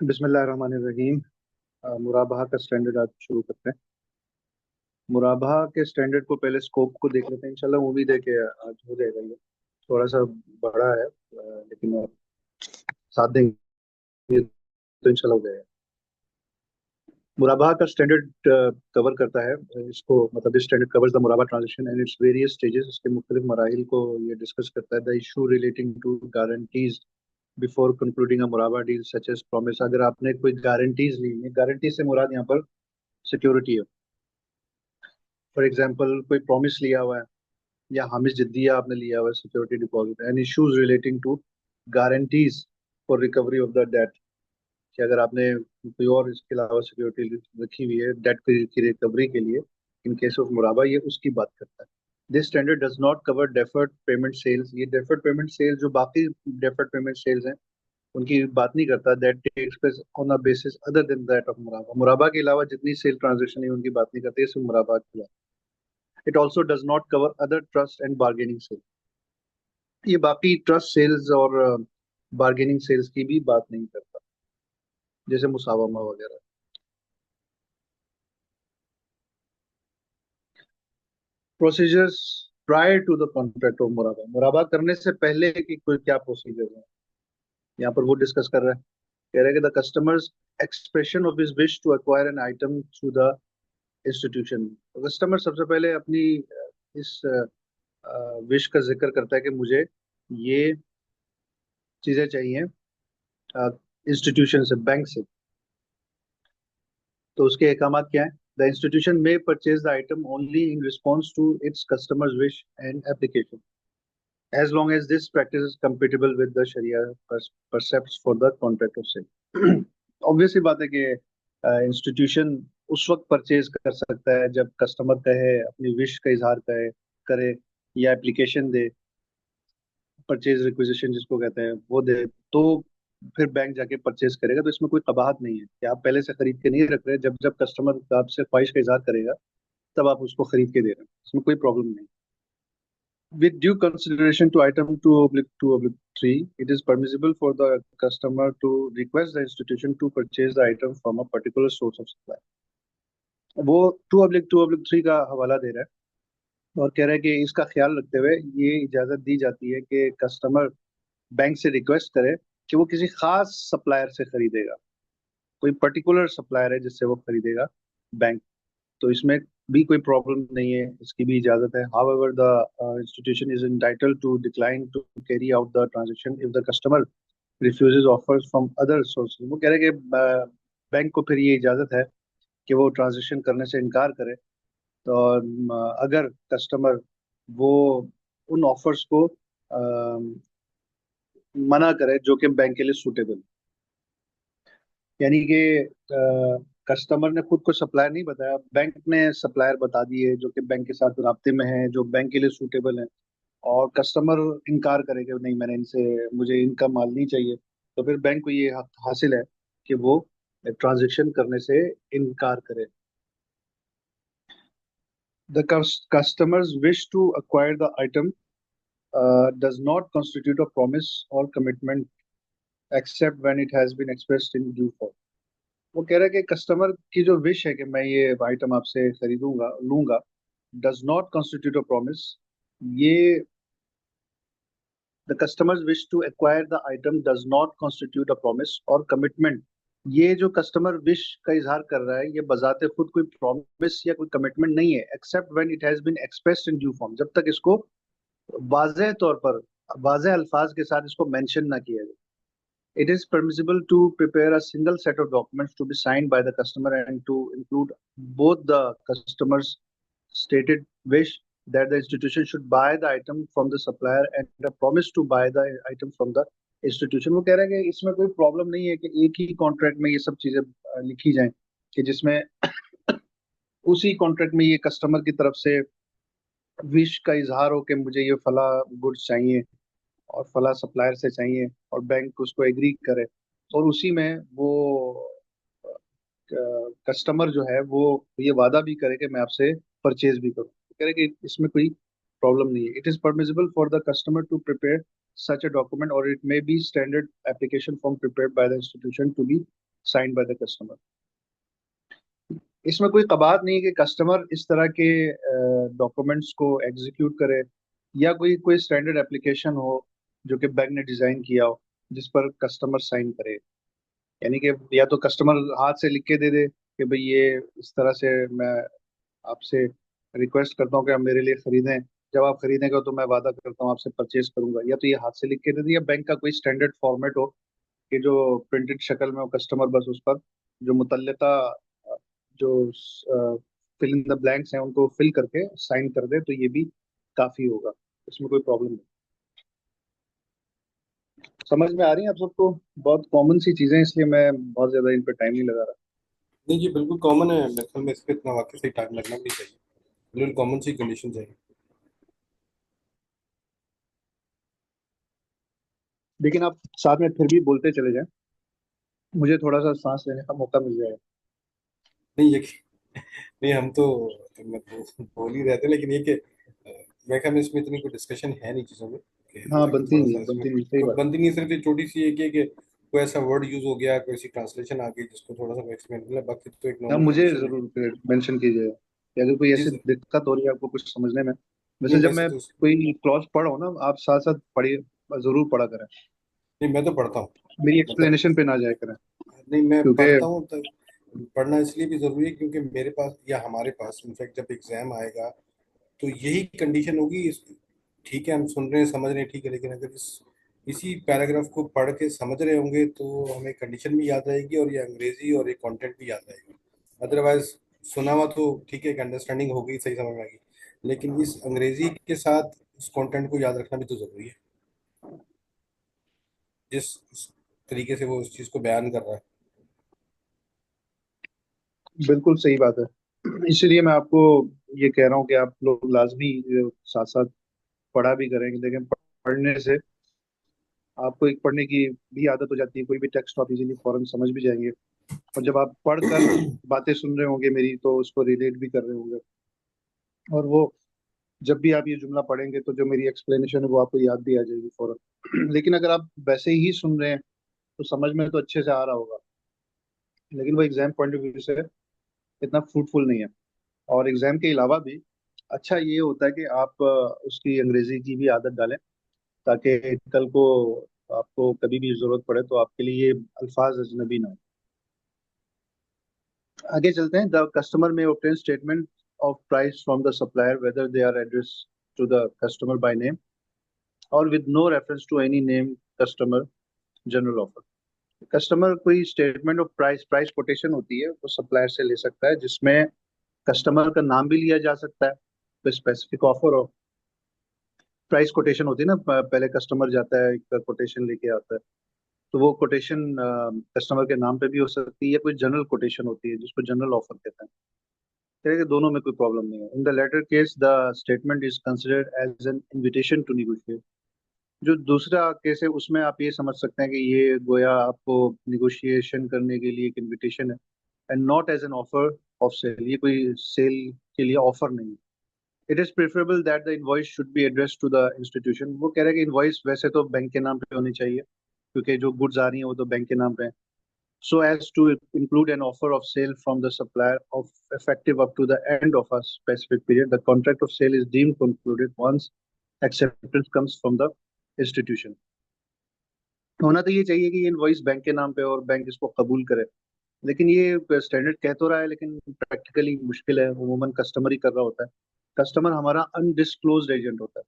बिस्मिल्लाहिर्रहमानिर्रहीम। मुराबाहा का स्टैंडर्ड आज शुरू करते हैं। मुराबाहा के स्टैंडर्ड को पहले स्कोप को देख लेते हैं, इंशाल्लाह मूवी देखे आज हो जाएगा ये। थोड़ा सा बड़ा है, लेकिन साथ देंगे तो इंशाल्लाह हो जाएगा। मुराबाहा का स्टैंडर्ड कवर करता है इसको, मतलब दिस स्टैंडर्ड कवर्स द मुराबा transaction and its various stages. इसके मुख्तलिफ मराहिल को ये डिस्कस करता है। The issue relating to guarantees before concluding a मुराबा डील सच एज प्रॉमिस। अगर आपने कोई गारंटीज ली है, गारंटी से मुराद यहाँ पर सिक्योरिटी है। फॉर एग्जाम्पल कोई प्रॉमिस लिया हुआ है या हामिश जिद्दिया आपने लिया हुआ है, security deposit and issues relating to guarantees for recovery of the debt. कि अगर आपने कोई और इसके अलावा सिक्योरिटी रखी हुई है डेट की रिकवरी के लिए, इन केस ऑफ मुराबा, ये उसकी बात करता है। This standard does not cover deferred payment sales. ये डेफर्ड पेमेंट सेल्स, जो बाकी डेफर्ड पेमेंट सेल्स हैं, उनकी बात नहीं करता। That takes place on a basis other than that of मुराबा। मुराबा के अलावा जितनी सेल ट्रांजेक्शन है उनकी बात नहीं करते, सिर्फ मुराबा की बात। It also does not cover other trust and bargaining sale. ये बाकी ट्रस्ट सेल्स और बार्गेनिंग सेल्स की भी बात नहीं करता, जैसे मुसावमा वगैरह। Procedures prior to the contract of मुराबा। मुराबा करने से पहले की कोई क्या प्रोसीजर है, यहाँ पर वो डिस्कस कर रहा है। कह रहे हैं कि the customer's expression of his wish to acquire an item through the institution. Customer सबसे पहले अपनी इस विश का जिक्र करता है कि मुझे ये चीजें चाहिए इंस्टीट्यूशन से, बैंक से। तो उसके अहकाम क्या है? The institution may purchase the item only in response to its customers wish and application, as long as this practice is compatible with the शरिया precepts for the contract of sale. Obvious ही बात है कि institution उस वक्त purchase कर सकता है जब कस्टमर कहे, अपनी विश का इजहार करे या एप्लीकेशन दे, परचेज रिक्विजिशन जिसको कहते हैं वो दे। तो फिर बैंक जाके परचेज करेगा। तो इसमें कोई कबाहत नहीं है कि आप पहले से खरीद के नहीं रख रहे। जब जब कस्टमर आपसे ख्वाहिश का इजहार करेगा तब आप उसको खरीद के दे रहे हैं, इसमें कोई प्रॉब्लम नहीं। With due consideration to item 2/2/3, it is permissible for the customer to request the institution to purchase the item from a particular source of supply. वो 2/2/3 का हवाला दे रहा है और कह रहा है कि इसका ख्याल रखते हुए ये इजाजत दी जाती है कि कस्टमर बैंक से रिक्वेस्ट करे कि वो किसी खास सप्लायर से खरीदेगा। कोई पर्टिकुलर सप्लायर है जिससे वो खरीदेगा बैंक। तो इसमें भी कोई प्रॉब्लम नहीं है, इसकी भी इजाजत है। However the institution is entitled to decline to carry out the transaction if the customer refuses offers from other sources. वो कह रहे हैं कि बैंक को फिर ये इजाजत है कि वो ट्रांजैक्शन करने से इनकार करे। तो अगर कस्टमर वो उन ऑफर्स को मना करे जो कि बैंक के लिए सूटेबल। यानी कि कस्टमर ने खुद को सप्लायर नहीं बताया, बैंक ने सप्लायर बता दिए जो कि बैंक के साथ राब्ते में है, जो बैंक के लिए सूटेबल है। और कस्टमर इनकार करे कि नहीं, मैंने इनसे, मुझे इनका माल नहीं चाहिए। तो फिर बैंक को ये हक हासिल है कि वो ट्रांजेक्शन करने से इनकार करे। The customers wish to acquire the item does not constitute a promise or commitment except when it has been expressed in due form। वो कह रहा है कि कस्टमर की जो विश है कि मैं ये आइटम आपसे खरीदूंगा लूंगा, does not constitute a promise. ये the customers wish to acquire the item does not constitute a promise or commitment. ये जो कस्टमर विश का इजहार कर रहा है, ये बजाते खुद कोई प्रॉमिस या कोई कमिटमेंट नहीं है, except when it has been expressed in due form. जब तक इसको वाज़ेह तौर पर, वाज़ेह अल्फाज के साथ इसको मेंशन ना किया जाए। It is permissible to prepare a single set of documents to be signed by the customer and to include both the customer's stated wish that the institution should buy the item from the supplier and a promise to buy the item from the institution। वो कह रहे हैं कि इसमें कोई problem नहीं है कि एक ही कॉन्ट्रैक्ट में ये सब चीजें लिखी जाएं, कि जिसमें उसी कॉन्ट्रैक्ट में ये कस्टमर की तरफ से विश का इजहार हो कि मुझे ये फला गुड्स चाहिए और फला सप्लायर से चाहिए, और बैंक उसको एग्री करे। और उसी में वो कस्टमर जो है वो ये वादा भी करे कि मैं आपसे परचेज भी करूँ। तो कह रहे कि इसमें कोई प्रॉब्लम नहीं है। It is permissible for the customer to prepare such a document or it may be standard application form prepared by the institution to be signed by the customer. इसमें कोई कबात नहीं है कि कस्टमर इस तरह के डॉक्यूमेंट्स को एग्जीक्यूट करे, या कोई कोई स्टैंडर्ड एप्लीकेशन हो जो कि बैंक ने डिजाइन किया हो जिस पर कस्टमर साइन करे। यानी कि या तो कस्टमर हाथ से लिख के दे दे कि भाई ये इस तरह से मैं आपसे रिक्वेस्ट करता हूँ कि आप मेरे लिए खरीदें, जब आप खरीदेंगे तो मैं वादा करता हूँ आपसे परचेज करूंगा, या तो ये हाथ से लिख के दे दे, या बैंक का कोई स्टैंडर्ड फॉर्मेट हो कि जो प्रिंटेड शक्ल में हो, कस्टमर बस उस पर जो मुतल्लिका जो फिल इन द ब्लैंक्स हैं उनको फिल करके साइन कर दे, तो ये भी काफी होगा, इसमें कोई प्रॉब्लम नहीं। समझ में आ रही है आप सबको? बहुत कॉमन सी चीजें, इसलिए मैं बहुत ज्यादा इन पर टाइम नहीं लगा रहा। नहीं जी, बिल्कुल कॉमन है, मेरे ख्याल में इस पे इतना वाकई सही टाइम लगना भी नहीं चाहिए। बिल्कुल कॉमन सी कंडीशन है। लेकिन आप साथ में फिर भी बोलते चले जाएं, मुझे थोड़ा सा सांस लेने का मौका मिल जाएगा। नहीं ये नहीं, हम तो बोल ही रहे थे, लेकिन ये कि मेरे ख्याल में इसमें इतनी कोई डिस्कशन है नहीं चीज़ों में, कि हाँ, ताकि बनती थोड़ा नहीं सा है, इसमें बनती नहीं, सही कोई बात। बनती नहीं है। सिर्फ ये छोटी सी एक है कि कोई ऐसा वर्ड यूज हो गया, कोई सी ट्रांसलेशन आ गई जिसको थोड़ा सा एक्सप्लेन करना, बाकी तो एक हाँ, नॉर्मल मुझे कंडीशन है। जरूर मेंशन कीजिएगा कि अगर कोई जी ऐसी सर। दिक्कत हो रही है आपको कुछ समझने में। नहीं वैसे जब वैसे मैं तो कोई क्लॉज पढ़ा हो ना, आप साथ साथ पढ़िए, जरूर पढ़ा करें, नहीं, मैं तो पढ़ता हूँ। मेरी मतलब एक्सप्लेनेशन पे ना जाया करें, नहीं, मैं क्योंकि पढ़ता हूँ तो पढ़ना इसलिए भी जरूरी है क्योंकि मेरे पास या हमारे पास इनफैक्ट जब एग्जाम आएगा तो यही कंडीशन होगी। ठीक है, हम सुन रहे हैं समझ रहे हैं, ठीक है, लेकिन अगर इसी पैराग्राफ को पढ़ के समझ रहे होंगे तो हमें कंडीशन भी याद रहेगी और ये अंग्रेजी और ये कंटेंट भी याद रहेगा। अदरवाइज सुना हुआ तो ठीक है, एक अंडरस्टैंडिंग होगी, सही समझ में आएगी, लेकिन इस अंग्रेजी के साथ इस कंटेंट को याद रखना भी तो जरूरी है, जिस तरीके से वो उस चीज को बयान कर रहा है। बिल्कुल सही बात है। इसीलिए मैं आपको ये कह रहा हूँ कि आप लोग लाजमी साथ साथ पढ़ा भी करेंगे। लेकिन पढ़ने से आपको एक पढ़ने की भी आदत हो जाती है, कोई भी टेक्स्ट आप इजीली फौरन समझ भी जाएंगे, और जब आप पढ़कर बातें सुन रहे होंगे मेरी, तो उसको रिलेट भी कर रहे होंगे, और वो जब भी आप ये जुमला पढ़ेंगे तो जो मेरी एक्सप्लेनेशन है वो आपको याद भी आ जाएगी फौरन। लेकिन अगर आप वैसे ही सुन रहे हैं तो समझ में तो अच्छे से आ रहा होगा, लेकिन वो एग्जाम पॉइंट ऑफ व्यू से इतना फ्रूटफुल नहीं है। और एग्जाम के अलावा भी अच्छा ये होता है कि आप उसकी अंग्रेजी की भी आदत डालें, ताकि कल को आपको कभी भी जरूरत पड़े तो आपके लिए ये अल्फाज अजनबी ना हो। आगे चलते हैं। The customer may obtain statement of price from the supplier whether they are addressed to the customer by name or with no reference to any name customer general offer. Customer कोई statement of price, price quotation होती है, वो supplier से ले सकता है, जिसमें customer का नाम भी लिया जा सकता है, कोई स्पेसिफिक ऑफर हो। प्राइस कोटेशन होती है ना, पहले कस्टमर जाता है एक कोटेशन लेके आता है, तो वो कोटेशन कस्टमर के नाम पे भी हो सकती है, या कोई जनरल कोटेशन होती है जिसको जनरल ऑफर कहते हैं। कह कि दोनों में कोई प्रॉब्लम नहीं है। In the latter case the statement is considered as an invitation to negotiate. जो दूसरा केस है उसमें आप ये समझ सकते हैं कि ये गोया आपको निगोशिएशन करने के लिए एक इनविटेशन है, and not as an offer of sale. ये कोई सेल के लिए ऑफर नहीं है। It is preferable that the invoice should be address to the institution. वो कह रहे हैं कि इनवॉइस वैसे तो बैंक के नाम पे होनी चाहिए, क्योंकि जो गुड्स आ रही हैं वो तो बैंक के नाम पे हैं, so as to include an offer of sale from the supplier of effective up to the end of a specific period. The contract of sale is deemed concluded once acceptance comes from the institution. होना तो ये चाहिए कि ये invoice bank के नाम पे और बैंक इसको कबूल करे, लेकिन ये स्टैंडर्ड कह तो रहा है, लेकिन प्रैक्टिकली मुश्किल है। अमूमन कस्टमर ही कर रहा होता है। कस्टमर हमारा अनडिस्क्लोज्ड एजेंट होता है,